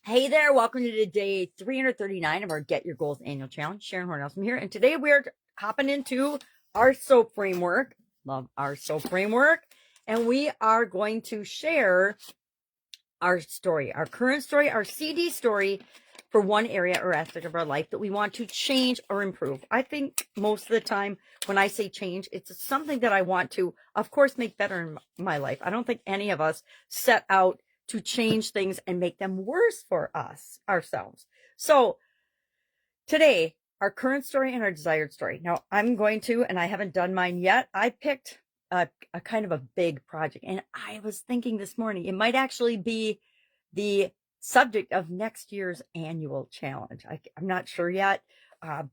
Hey there, welcome to day 339 of our Get Your Goals annual challenge. Sharon Horne-Ellstrom here, and today we're hopping into our SOAP framework. Love our SOAP framework. And we are going to share our story, our current story, our CD story for one area or aspect of our life that we want to change or improve. I think most of the time when I say change, it's something that I want to, of course, make better in my life. I don't think any of us set out to change things and make them worse for us ourselves. So today, our current story and our desired story. Now I'm going to, and I haven't done mine yet. I picked a kind of a big project, and I was thinking this morning, it might actually be the subject of next year's annual challenge. I'm not sure yet,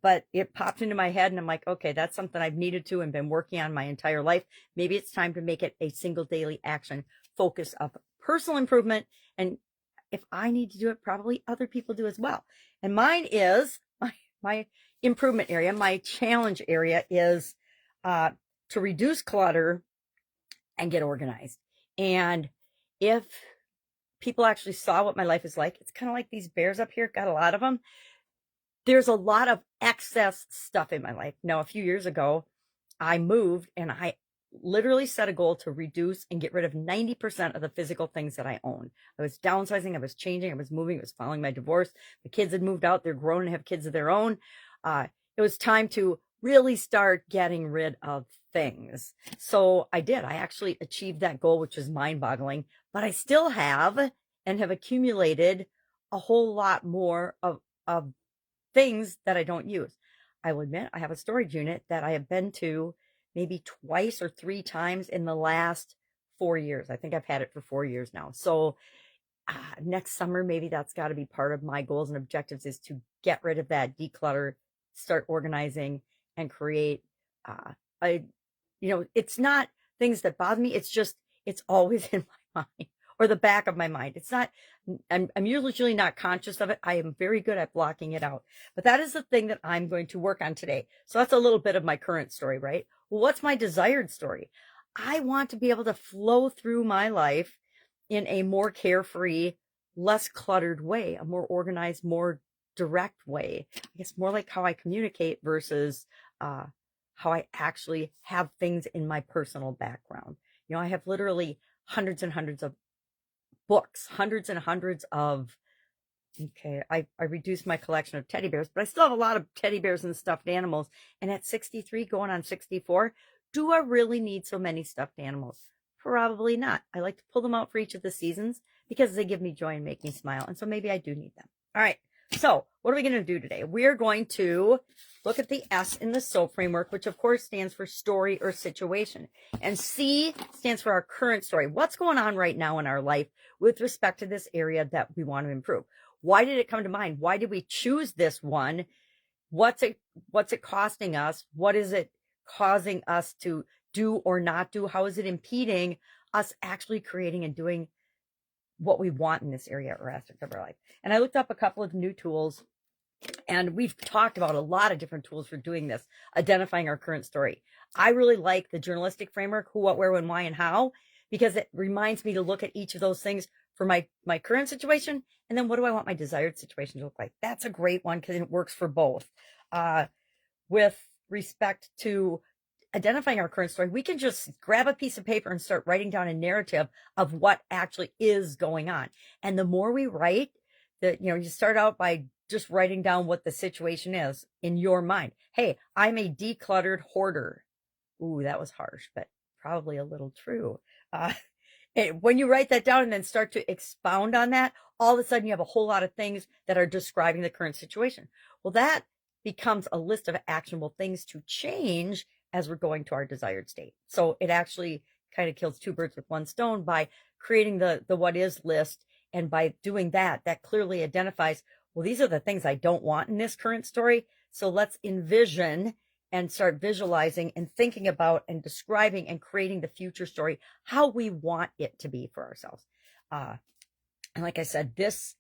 but it popped into my head and I'm like, okay, that's something I've needed to and been working on my entire life. Maybe it's time to make it a single daily action focus of personal improvement. And if I need to do it, probably other people do as well. And mine is my improvement area, my challenge area is to reduce clutter and get organized. And if people actually saw what my life is like, it's kind of like these bears up here, got a lot of them. There's a lot of excess stuff in my life. Now, a few years ago, I moved and I literally set a goal to reduce and get rid of 90% of the physical things that I own. I was downsizing, I was changing, I was moving, I was following my divorce. The kids had moved out, they're grown and have kids of their own. It was time to really start getting rid of things. So I did. I actually achieved that goal, which is mind-boggling, but I still have and have accumulated a whole lot more of things that I don't use. I will admit I have a storage unit that I have been to maybe twice or three times in the last 4 years. I think I've had it for 4 years now. So next summer, maybe that's got to be part of my goals and objectives, is to get rid of that, declutter, start organizing, and create it's not things that bother me. It's just, it's always in my mind or the back of my mind. It's not, I'm usually not conscious of it. I am very good at blocking it out, but that is the thing that I'm going to work on today. So that's a little bit of my current story, right? Well, what's my desired story? I want to be able to flow through my life in a more carefree, less cluttered way, a more organized, more direct way. I guess more like how I communicate versus how I actually have things in my personal background. I have literally hundreds and hundreds of books, hundreds and hundreds of, I reduced my collection of teddy bears, but I still have a lot of teddy bears and stuffed animals. And at 63, going on 64, do I really need so many stuffed animals? Probably not. I like to pull them out for each of the seasons because they give me joy and make me smile. And so maybe I do need them. All right. So what are we going to do today? We're going to look at the S in the SOAP framework, which of course stands for story or situation. And C stands for our current story. What's going on right now in our life with respect to this area that we want to improve? Why did it come to mind? Why did we choose this one? What's it costing us? What is it causing us to do or not do? How is it impeding us actually creating and doing what we want in this area or aspect of our life? And I looked up a couple of new tools, and we've talked about a lot of different tools for doing this, identifying our current story. I really like the journalistic framework, who, what, where, when, why, and how, because it reminds me to look at each of those things for my current situation. And then what do I want my desired situation to look like? That's a great one because it works for both. With respect to identifying our current story, we can just grab a piece of paper and start writing down a narrative of what actually is going on. And the more we write, you start out by just writing down what the situation is in your mind. Hey, I'm a decluttered hoarder. Ooh, that was harsh, but probably a little true. When you write that down and then start to expound on that, all of a sudden you have a whole lot of things that are describing the current situation. Well, that becomes a list of actionable things to change as we're going to our desired state. So it actually kind of kills two birds with one stone by creating the what is list. And by doing that, that clearly identifies, well, these are the things I don't want in this current story. So let's envision and start visualizing and thinking about and describing and creating the future story, how we want it to be for ourselves. And like I said, this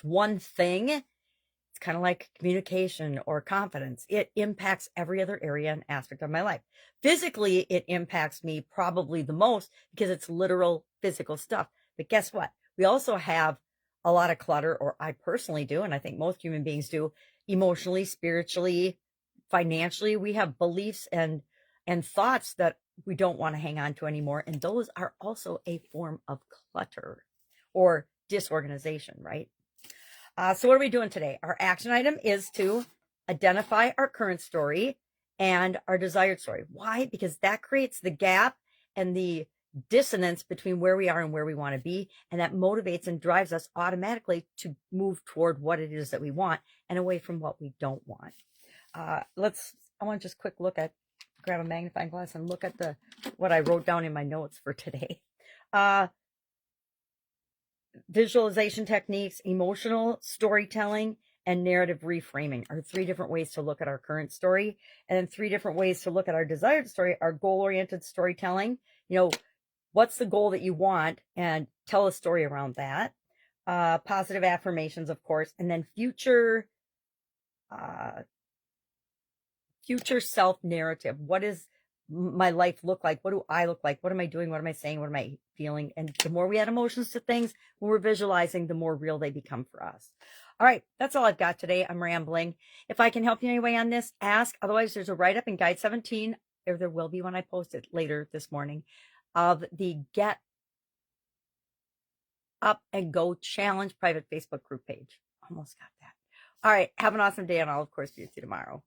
one thing, it's kind of like communication or confidence. It impacts every other area and aspect of my life. Physically, it impacts me probably the most because it's literal physical stuff. But guess what? We also have a lot of clutter, or I personally do, and I think most human beings do, emotionally, spiritually, financially. We have beliefs and thoughts that we don't want to hang on to anymore, and those are also a form of clutter or disorganization, right? So what are we doing today? Our action item is to identify our current story and our desired story. Why? Because that creates the gap and the dissonance between where we are and where we want to be. And that motivates and drives us automatically to move toward what it is that we want and away from what we don't want. I want to just grab a magnifying glass and look at what I wrote down in my notes for today. Visualization techniques, emotional storytelling, and narrative reframing are 3 different ways to look at our current story. And then 3 different ways to look at our desired story are goal-oriented storytelling. What's the goal that you want, and tell a story around that. Positive affirmations, of course, and then future self narrative. What does my life look like? What do I look like? What am I doing? What am I saying? What am I feeling? And the more we add emotions to things, when we're visualizing, the more real they become for us. All right, that's all I've got today. I'm rambling. If I can help you in any way on this, ask. Otherwise, there's a write-up in Guide 17, or there will be when I post it later this morning, of the Get Up and Go Challenge private Facebook group page. Almost got that. All right, have an awesome day, and I'll, of course, see you tomorrow.